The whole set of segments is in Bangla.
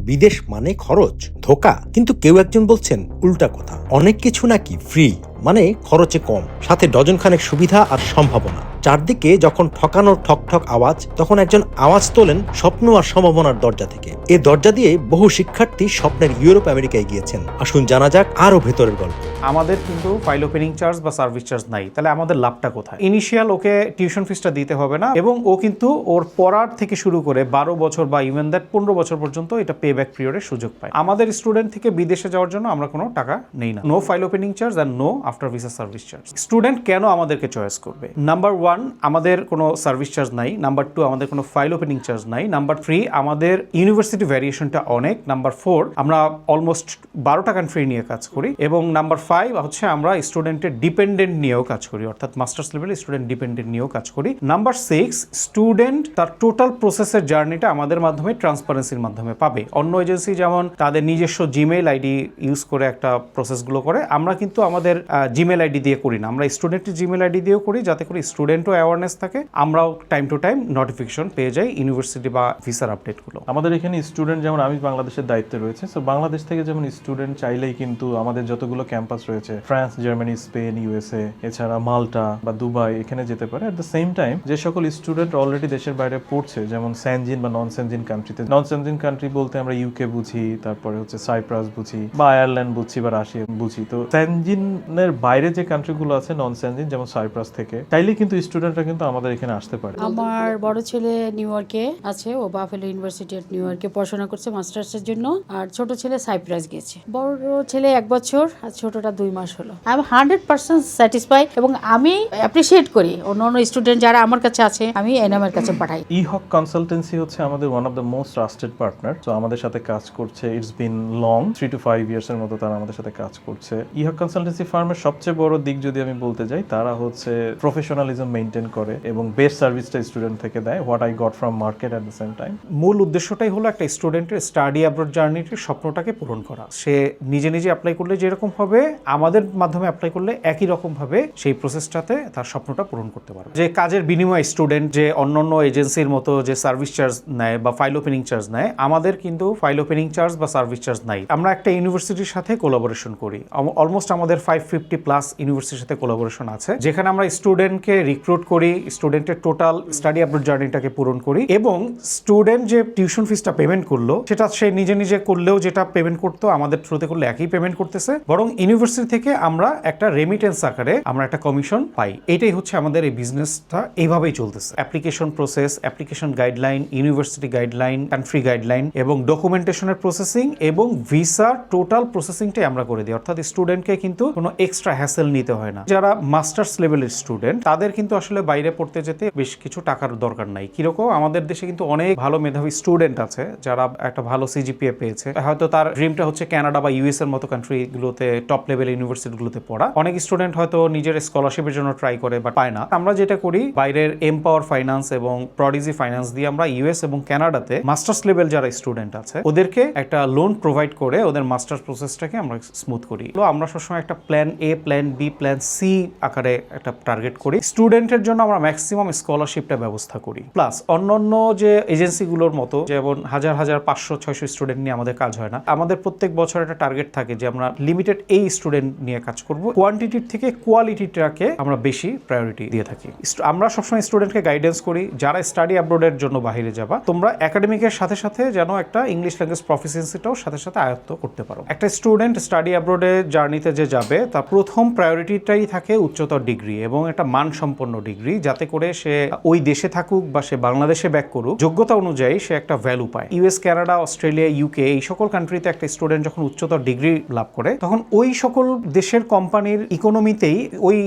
বিদেশ মানে খরচ, ধোকা। কিন্তু কেউ একজন বলছেন উল্টা কথা, অনেক কিছু নাকি ফ্রি, মানে খরচে কম, সাথে ডজন খানেক সুবিধা আর সম্ভাবনা। চারদিকে যখন ঠকানোর ঠক ঠক আওয়াজ, তখন একজন আওয়াজ তোলেন স্বপ্ন আর সম্ভাবনার দরজা থেকে। এ দরজা দিয়ে বহু শিক্ষার্থী স্বপ্নের ইউরোপ আমেরিকায় গিয়েছেন। আসুন জানা যাক আরো ভেতরের গল্প। আমাদের কিন্তু ফাইল ওপেনিং চার্জ বা সার্ভিস চার্জ নাই, তাহলে আমাদের লাভটা কোথায়? ইনিশিয়াল ওকে টিউশন ফিসটা দিতে হবে না, এবং ও কিন্তু ওর পড়ার থেকে শুরু করে 12 বছর বা ইভেন দ্যাট 15 বছর পর্যন্ত এটা পে ব্যাক পিরিয়ডের সুযোগ পায়। আমাদের স্টুডেন্ট থেকে বিদেশে যাওয়ার জন্য আমরা কোনো টাকা নেই না। No file opening charge and no after visa service charge. Student কেন আমাদেরকে চয়েস করবে? নাম্বার 1, আমাদের কোনো সার্ভিস চার্জ নাই। নাম্বার 2, আমাদের কোনো ফাইল ওপেনিং চার্জ নাই। নাম্বার 3, আমাদের ইউনিভার্সিটি ভ্যারিয়েশনটা অনেক। নাম্বার 4, আমরা অলমোস্ট 12টা কান্ট্রি নিয়ে কাজ করি। এবং নাম্বার 5 হচ্ছে আমরা স্টুডেন্টের ডিপেন্ডেন্ট নিয়েও কাজ করি, অর্থাৎ মাস্টার্স লেভেলে স্টুডেন্ট ডিপেন্ডেন্ট নিয়েও কাজ করি। নাম্বার 6, স্টুডেন্ট তার টোটাল প্রসেসের জার্নিটা আমাদের মাধ্যমে ট্রান্সপারেন্সির মাধ্যমে পাবে। অন্য এজেন্সি যেমন তাদের নিজস্ব জিমেইল আইডি ইউজ করে একটা প্রসেসগুলো করে, আমরা কিন্তু আমাদের জিমেইল আইডি দিয়ে করি না। আমরা স্টুডেন্টের জিমেইল আইডি দিয়েও করি, যাতে করে স্টুডেন্টও অ্যাওয়ারনেস থাকে, আমরাও টাইম টু টাইম নোটিফিকেশন পেয়ে যাই ইউনিভার্সিটি বা ভিসার আপডেটগুলো। আমাদের এখানে স্টুডেন্ট যেমন আমি বাংলাদেশের দায়িত্বে রয়েছে, সো বাংলাদেশ থেকে যেমন স্টুডেন্ট চাইলেই কিন্তু আমাদের যতগুলো ক্যাম্পাস রয়েছে ফ্রান্স, জার্মানি, স্পেন, ইউএসএ, এছাড়া মাল্টা বা দুবাই, এখানে যেতে পারে। অ্যাট দ্য সেম টাইম যে সকল স্টুডেন্ট অলরেডি দেশের বাইরে পড়ছে, যেমন স্যানজিন বা নন স্যানজিন কান্ট্রিতে, নন স্যানজিন কান্ট্রি বলতে আমরা ইউকে বুঝি, তারপরে হচ্ছে সাইপ্রাস বুঝি, বা আয়ারল্যান্ড বুঝি, বা রাশিয়া বুঝি। তো স্যানজিনের বাইরে যে কান্ট্রিগুলো আছে নন স্যানজিন, যেমন সাইপ্রাস থেকে, চাইলেই কিন্তু স্টুডেন্টরা কিন্তু আমাদের এখানে আসতে পারে। আমার বড় ছেলে নিউ ইয়র্কে আছে, ও বাফেলো ইউনিভার্সিটি অফ নিউ ইয়র্কে পড়াশোনা করছে মাস্টার্সের জন্য, আর ছোট ছেলে সাইপ্রাস গেছে। বড় ছেলে 1 বছর আর ছোটটা 2 মাস হলো। আমি 100% স্যাটিসফাই, এবং আমি অ্যাপ্রিসিয়েট করি অন্য স্টুডেন্ট যারা আমার কাছে আছে, আমি এনামের কাছে পাঠাই। ইহক কনসালটেন্সি হচ্ছে আমাদের one of the most trusted partner. তো আমাদের সাথে কাজ করছে, it's been long 3 to 5 years এর মতো তারা আমাদের সাথে কাজ করছে। ইহক কনসালটেন্সি ফার্মের সবচেয়ে বড় দিক যদি আমি বলতে যাই, তারা হচ্ছে প্রফেশনালিজম মেনটেন করে এবং বেস্ট সার্ভিসটা স্টুডেন্ট থেকে দেয়, what I got from market at the same time. মূল উদ্দেশ্যটাই হলো একটা স্টুডেন্টের স্টাডি অ্যাব্রড জার্নিটির স্বপ্নটাকে পূরণ করা। সে নিজে নিজে অ্যাপ্লাই করলে যেরকম হবে, আমাদের মাধ্যমে অ্যাপ্লাই করলে একই রকম ভাবে সেই প্রসেসটাতে তার স্বপ্নটা পূরণ করতে পারে। যে কাজের বিনিময়ে স্টুডেন্ট যে অন্যান্য এজেন্সির মতো যে সার্ভিস চার্জ নেয় বা ফাইল ওপেনিং চার্জ নেয়, আমাদের কিন্তু ফাইল ওপেনিং চার্জ বা সার্ভিস চার্জ নাই। আমরা একটা ইউনিভার্সিটির সাথে কোলাবোরেশন করি, অলমোস্ট আমাদের 550+ ইউনিভার্সিটির সাথে কোলাবোরেশন আছে, যেখানে আমরা স্টুডেন্টকে রিক্রুট করি, স্টুডেন্টের টোটাল স্টাডি অ্যাব্রড জার্নিটাকে পূরণ করি, এবং স্টুডেন্ট যে টিউশন ফিসটা পেমেন্ট করলো, সেটা সে নিজে নিজে করলেও যেটা পেমেন্ট করতো, আমাদের থ্রুতে করলে একই পেমেন্ট করতেছে, বরং ইউনিভার্সিটি থেকে আমরা একটা রেমিটেন্স আকারে আমরা একটা কমিশন পাই। এটাই হচ্ছে আমাদের এই বিজনেসটা, এইভাবেই চলতেছে। Application process, application guideline, university guideline, country guideline, এবং ডকুমেন্টেশনের প্রসেসিং এবং ভিসার টোটাল প্রসেসিংটাই আমরা করে দিই। অর্থাৎ স্টুডেন্টকে কিন্তু কোনো এক্সট্রা হ্যাসেল নিতে হয় না। যারা মাস্টার্স লেভেলের স্টুডেন্ট, তাদের কিন্তু আসলে বাইরে পড়তে যেতে বেশ কিছু টাকার দরকার নাই। কিরকম, আমাদের দেশে কিন্তু অনেক ভালো মেধাবী স্টুডেন্ট আছে যারা একটা ভালো সিজিপিএ পেয়েছে, হয়তো তার ড্রিমটা হচ্ছে কানাডা বা ইউএস এর মতো কান্ট্রিগুলোতে টপ লেভেল ইউনিভার্সিটিগুলোতে পড়া। অনেক স্টুডেন্ট হয়তো নিজের স্কলারশিপের জন্য ট্রাই করে বাট পায় না। আমরা যেটা করি, বাইরের এমপাওয়ার ফাইন্যান্স এবং প্রডিজি ফাইন্যান্স দিয়ে আমরা ইউএস এবং কানাডাতে মাস্টার্স লেভেল যারা স্টুডেন্ট আছে ওদেরকে একটা লোন প্রোভাইড করে ওদের মাস্টার্স প্রসেসটাকে আমরা স্মুথ করি। তো আমরা সবসময় একটা plan A, plan B, plan C আকারে একটা টার্গেট করি। স্টুডেন্টের জন্য আমরা ম্যাক্সিমাম স্কলারশিপটা ব্যবস্থা করি। প্লাস অন্যান্য যে এজেন্সিগুলোর মতো যেমন 500-600 স্টুডেন্ট নিয়ে আমাদের কাজ হয় না। আমাদের প্রত্যেক বছর একটা টার্গেট থাকে যে আমরা লিমিটেড এই স্টুডেন্ট নিয়ে কাজ করব। কোয়ান্টিটির থেকে কোয়ালিটিটাকে আমরা বেশি প্রায়োরিটি দিয়ে থাকি। আমরা সবসময় স্টুডেন্টকে গাইডেন্স করি, যারা স্টাডি অ্যাব্রোডের জন্য বাইরে যাবা, তোমরা একাডেমিকের সাথে সাথে যেন একটা ইংলিশ ল্যাঙ্গুয়েজ প্রফিসিয়েন্সিটাও সাথে সাথে আয়ত্ত করতে পারো। একটা স্টুডেন্ট স্টাডি অ্যাব্রোডে জার্নিতে যে যাবে, তার প্রথম প্রায়োরিটিটাই থাকে উচ্চতর ডিগ্রি এবং একটা মানসম্পন্ন ডিগ্রি, যাতে করে সে ওই দেশে থাকুক বা সে বাংলাদেশে ব্যাক করুক, যোগ্যতা অনুযায়ী সে একটা ভ্যালু পায়। ইউএস, কানাডা, অস্ট্রেলিয়া, ইউকে, এই সকল কান্ট্রিতে একটা স্টুডেন্ট যখন উচ্চতর ডিগ্রি লাভ করে, তখন ওই সকল দেশের কোম্পানির ইকোনমিতেই ওই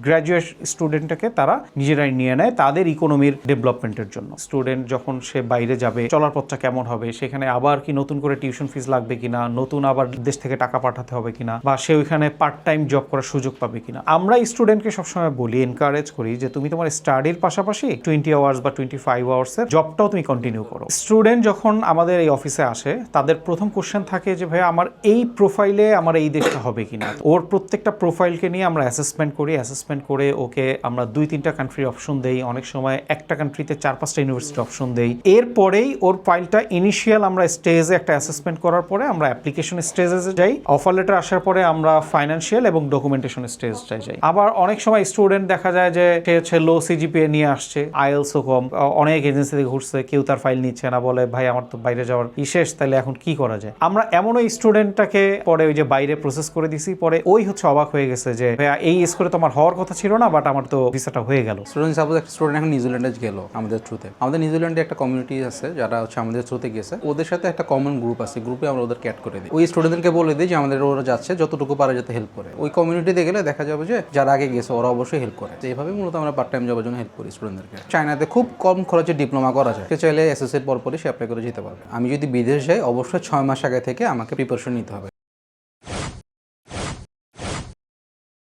গ্র্যাজুয়েট স্টুডেন্টটাকে তারা নিজেরাই নিয়ে নেয় তাদের ইকোনমির ডেভেলপমেন্টের জন্য। স্টুডেন্ট যখন সে বাইরে যাবে, চলার পথটা কেমন হবে, সেখানে আবার কি নতুন করে টিউশন ফিস লাগবে কিনা, নতুন আবার দেশ থেকে টাকা পাঠাতে হবে কিনা, বা সে ওইখানে পার্ট টাইম জব করার সুযোগ পাবে কিনা। আমরা স্টুডেন্টকে সবসময় বলি, এনকারেজ করি যে তুমি তোমার স্টাডির পাশাপাশি 20 আওয়ার্স বা 25 আওয়ার্সের জবটাও তুমি কন্টিনিউ করো। স্টুডেন্ট যখন আমাদের এই অফিসে আসে তাদের প্রথম কোশ্চেন থাকে যে ভাই আমার এই প্রোফাইলে আমার এই দেশটা হবে কিনা। ওর প্রত্যেকটা প্রোফাইলকে নিয়ে আমরা অ্যাসেসমেন্ট করি, অ্যাসেসমেন্ট করে ওকে আমরা 2-3টা কান্ট্রির অপশন দেই, অনেক সময় একটা কান্ট্রিতে 4-5টা ইউনিভার্সিটি অপশন দেই। এরপরেই ওর ফাইলটা ইনিশিয়াল আমরা স্টেজে একটা অ্যাসেসমেন্ট করার পরে আমরা অ্যাপ্লিকেশন স্টেজে যাই, অফার লেটার আসার পরে আমরা ফাইন্যান্সিয়াল এবং ডকুমেন্টেশন স্টেজটায় যাই। আবার অনেক সময় স্টুডেন্ট দেখা যায় যে সে হচ্ছে লো সিজিপিএ নিয়ে আসছে, আইএলসও কম, অনেক এজেন্সি থেকে ঘুরছে, কেউ তার ফাইল নিচ্ছে না, বলে ভাই আমার তো বাইরে যাওয়ার শেষ, তাহলে এখন কি করা যায়। আমরা এমন ওই স্টুডেন্টটাকে পরে ওই যে বাইরে প্রসেস করে দিছি, পরে ওই হচ্ছে অবাক হয়ে গেছে যে ভাইয়া এই স্কোরে তো আমার হওয়ার কথা ছিল না, বাট আমার তো ভিসাটা হয়ে গেল। স্টুডেন্ট সাপোজ একটা স্টুডেন্ট এখন নিউজিল্যান্ডে গেল আমাদের থ্রুতে, আমাদের নিউজিল্যান্ডে একটা কমিউনিটি আছে যারা হচ্ছে আমাদের থ্রুতে গেছে, ওদের সাথে একটা কমন গ্রুপ আছে, গ্রুপে আমরা ওদের ক্যাট করে দিই। ওই স্টুডেন্টদেরকে বলে দিই যে আমাদের ওরা যাচ্ছে, যতটুকু পারে যাতে হেল্প করে। ওই কমিউনিটিতে গেলে দেখা যাবে যে যারা আগে গেছে ওরা অবশ্যই হেল্প করে। তো এইভাবে মূলত আমরা পার্ট টাইম জবের জন্য হেল্প করি স্টুডেন্টদেরকে। চায়নাতে খুব কম খরচে ডিপ্লোমা করা যায়, সে চাইলে এসএসসির পরপরই সে অ্যাপ্লাই করে যেতে পারবে। আমি যদি বিদেশ যাই অবশ্যই 6 মাস আগে থেকে আমাকে প্রিপারেশন নিতে হবে।